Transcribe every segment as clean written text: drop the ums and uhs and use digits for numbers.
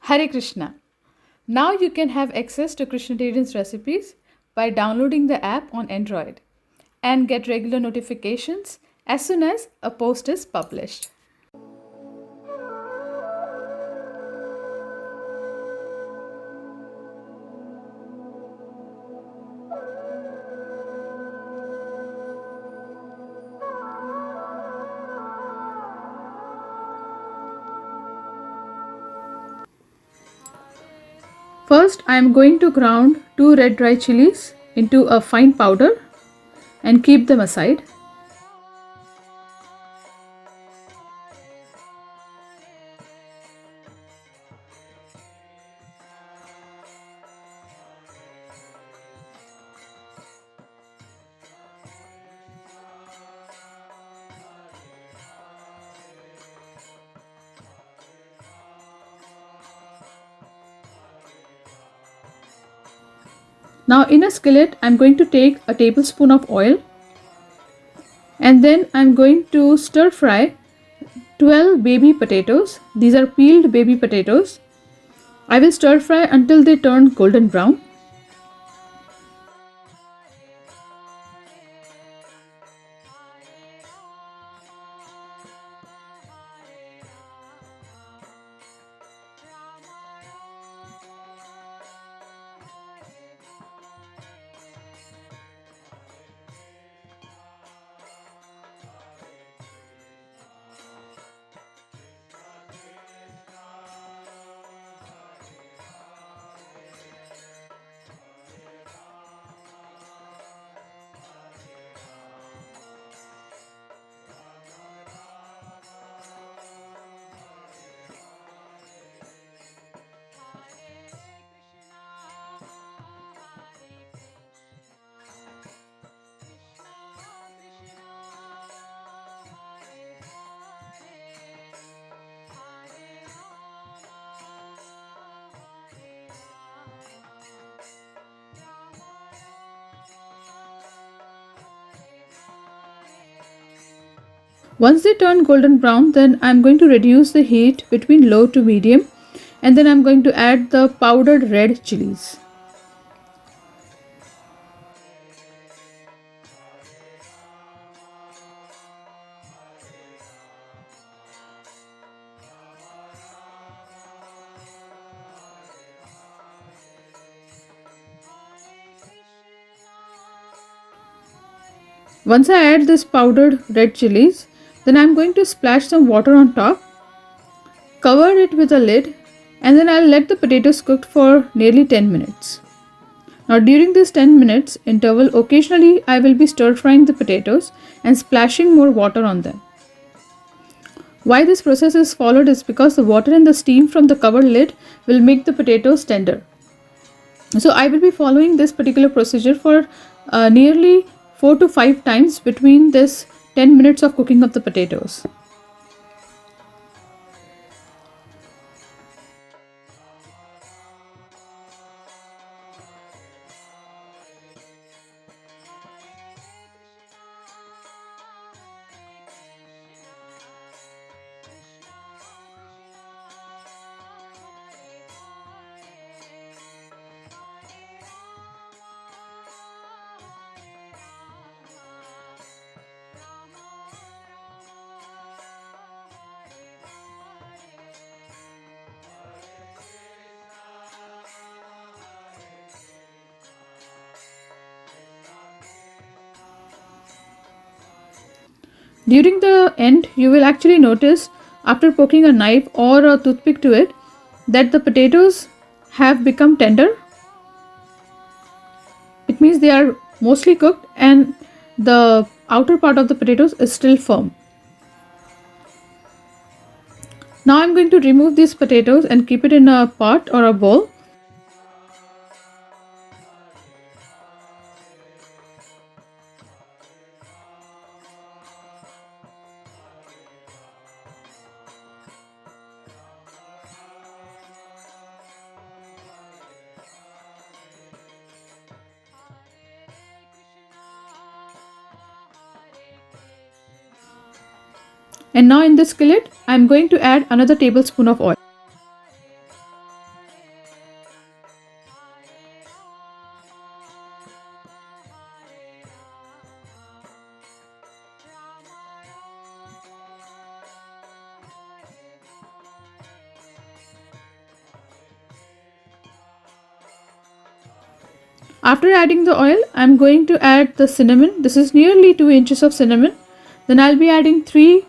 Hare Krishna. Now you can have access to Krishnadarian's recipes by downloading the app on Android and get regular notifications as soon as a post is published. First, I am going to ground 2 red dry chilies into a fine powder and keep them aside. Now in a skillet, I am going to take a tablespoon of oil and then I am going to stir fry 12 baby potatoes. These are peeled baby potatoes. I will stir fry until they turn golden brown. Once they turn golden brown, then I'm going to reduce the heat between low to medium and then I'm going to add the powdered red chilies. Once I add this powdered red chilies, then I'm going to splash some water on top, cover it with a lid and then I'll let the potatoes cook for nearly 10 minutes. Now during this 10 minutes interval, occasionally I will be stir frying the potatoes and splashing more water on them. Why this process is followed is because the water and the steam from the covered lid will make the potatoes tender. So I will be following this particular procedure for nearly 4 to 5 times between this 10 minutes of cooking of the potatoes. During the end, you will actually notice after poking a knife or a toothpick to it that the potatoes have become tender. It means they are mostly cooked and the outer part of the potatoes is still firm. Now I'm going to remove these potatoes and keep it in a pot or a bowl. And now in this skillet, I am going to add another tablespoon of oil. After adding the oil, I'm going to add the cinnamon. This is nearly 2 inches of cinnamon. Then I'll be adding 3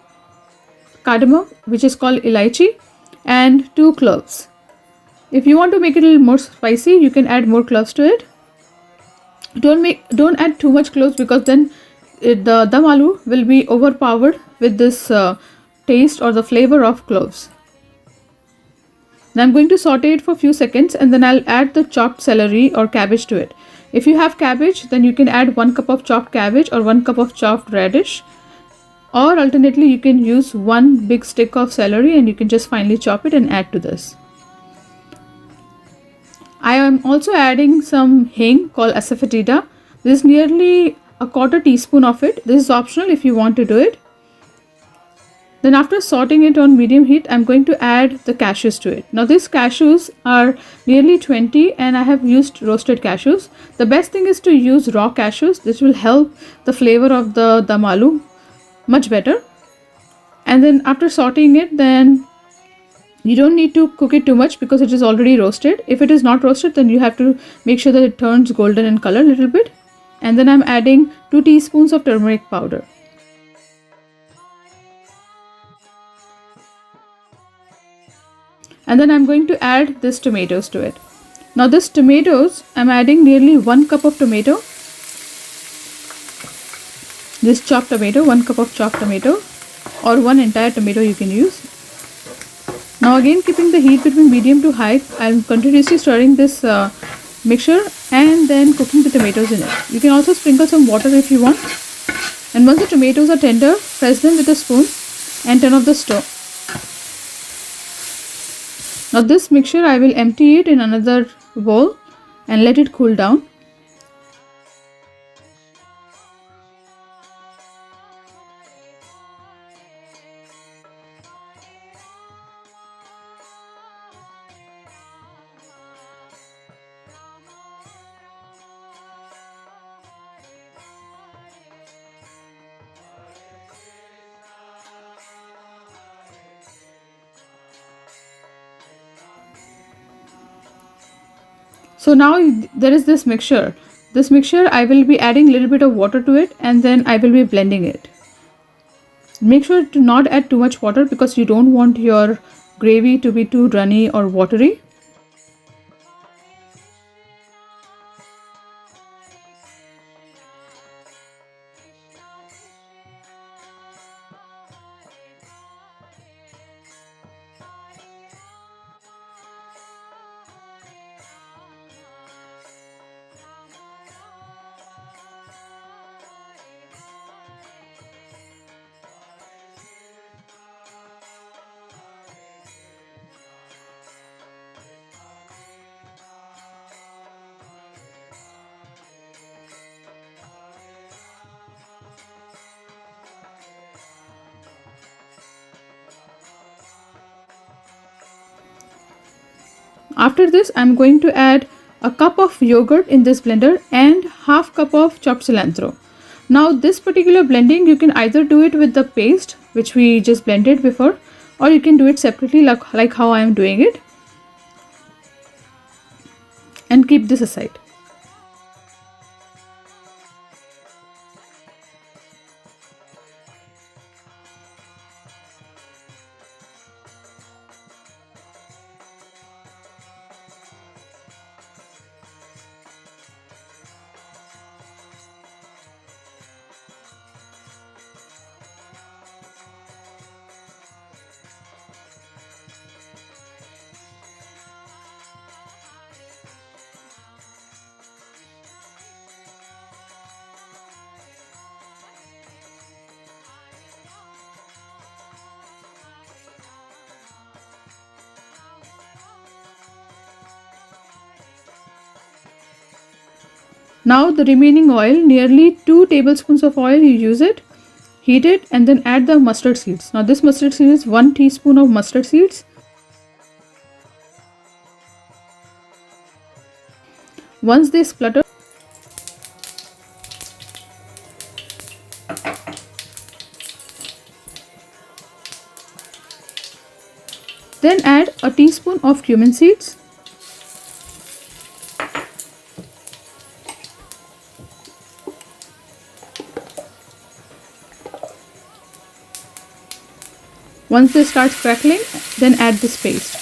cardamom, which is called elaichi, and 2 cloves. If you want to make it a little more spicy, you can add more cloves to it. Don't add too much cloves, because then the dum aloo will be overpowered with this taste or the flavor of cloves. Now I'm going to saute it for a few seconds, and then I'll add the chopped celery or cabbage to it. If you have cabbage, then you can add 1 cup of chopped cabbage or 1 cup of chopped radish. Or alternately, you can use 1 big stick of celery and you can just finely chop it and add to this. I am also adding some hing called asafoetida. This is nearly a 1/4 teaspoon of it. This is optional if you want to do it. Then after sauteing it on medium heat, I'm going to add the cashews to it. Now these cashews are nearly 20 and I have used roasted cashews. The best thing is to use raw cashews. This will help the flavor of the dum aloo much better. And then after sauteing it, then you don't need to cook it too much because it is already roasted. If it is not roasted, then you have to make sure that it turns golden in color a little bit. And then I'm adding 2 teaspoons of turmeric powder. And then I'm going to add this tomatoes to it. Now this tomatoes, I'm adding nearly 1 cup of tomato. This chopped tomato, 1 cup of chopped tomato, or 1 entire tomato you can use. Now again, keeping the heat between medium to high, I'm continuously stirring this mixture and then cooking the tomatoes in it. You can also sprinkle some water if you want. And once the tomatoes are tender, press them with a spoon and turn off the stove. Now this mixture, I will empty it in another bowl and let it cool down. So now there is this mixture. This mixture, I will be adding a little bit of water to it and then I will be blending it. Make sure to not add too much water because you don't want your gravy to be too runny or watery. After this, I'm going to add a cup of yogurt in this blender and half cup of chopped cilantro. Now this particular blending, you can either do it with the paste which we just blended before, or you can do it separately like how I am doing it, and keep this aside. Now the remaining oil, nearly 2 tablespoons of oil, you use it, heat it, and then add the mustard seeds. Now this mustard seed is 1 teaspoon of mustard seeds. Once they splutter, then add a teaspoon of cumin seeds, Once this starts crackling, then add this paste.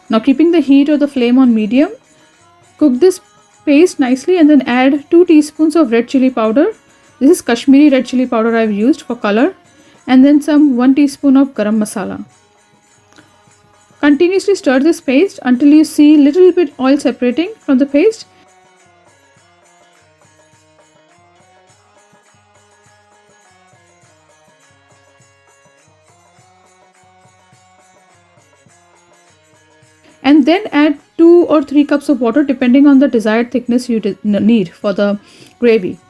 Now, keeping the heat or the flame on medium, cook this paste nicely and then add 2 teaspoons of red chili powder. This is Kashmiri red chili powder I've used for color, and then some 1 teaspoon of garam masala. Continuously stir this paste until you see little bit oil separating from the paste. And then add 2 or 3 cups of water depending on the desired thickness you need for the gravy.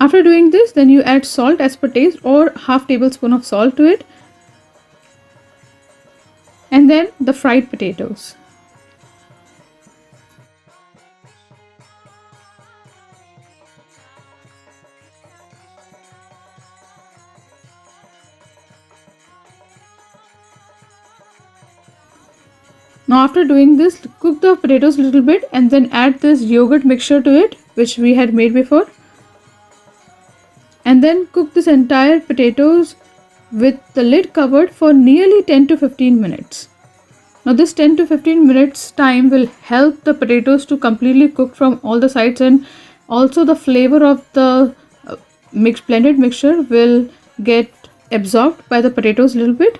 After doing this, then you add salt as per taste or half tablespoon of salt to it. And then the fried potatoes. Now after doing this, cook the potatoes a little bit and then add this yogurt mixture to it, which we had made before. And then cook this entire potatoes with the lid covered for nearly 10 to 15 minutes. Now this 10 to 15 minutes time will help the potatoes to completely cook from all the sides, and also the flavor of the blended mixture will get absorbed by the potatoes a little bit.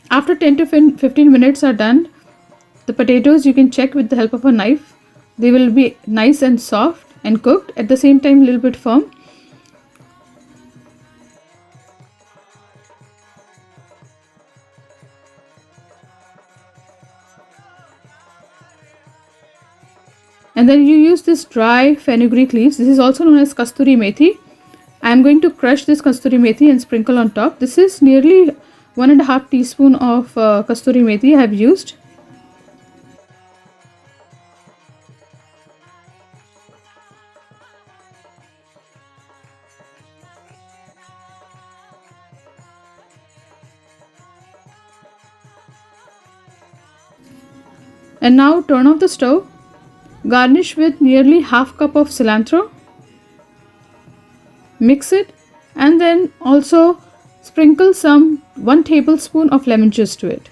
After 10 to 15 minutes are done, the potatoes, you can check with the help of a knife. They will be nice and soft and cooked, at the same time a little bit firm. And then you use this dry fenugreek leaves. This is also known as kasturi methi. I am going to crush this kasturi methi and sprinkle on top. This is nearly 1.5 teaspoon of kasturi methi I have used. And now turn off the stove. Garnish with nearly half cup of cilantro. Mix it and then also sprinkle some 1 tablespoon of lemon juice to it.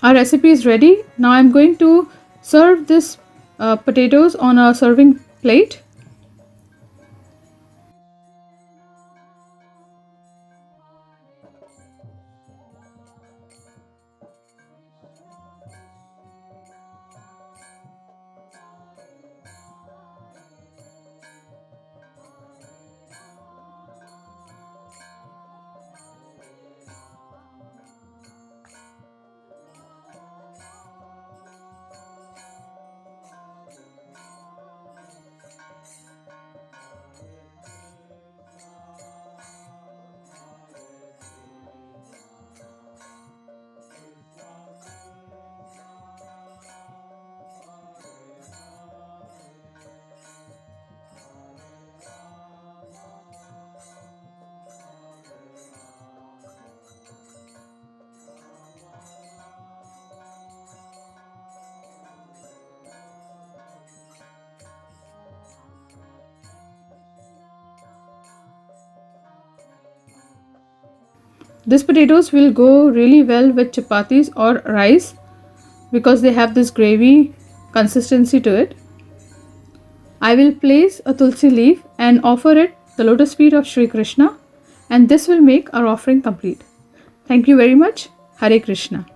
Our recipe is ready. Now I'm going to serve this potatoes on a serving plate. These potatoes will go really well with chapatis or rice because they have this gravy consistency to it. I will place a tulsi leaf and offer it the lotus feet of Sri Krishna, and this will make our offering complete. Thank you very much. Hare Krishna.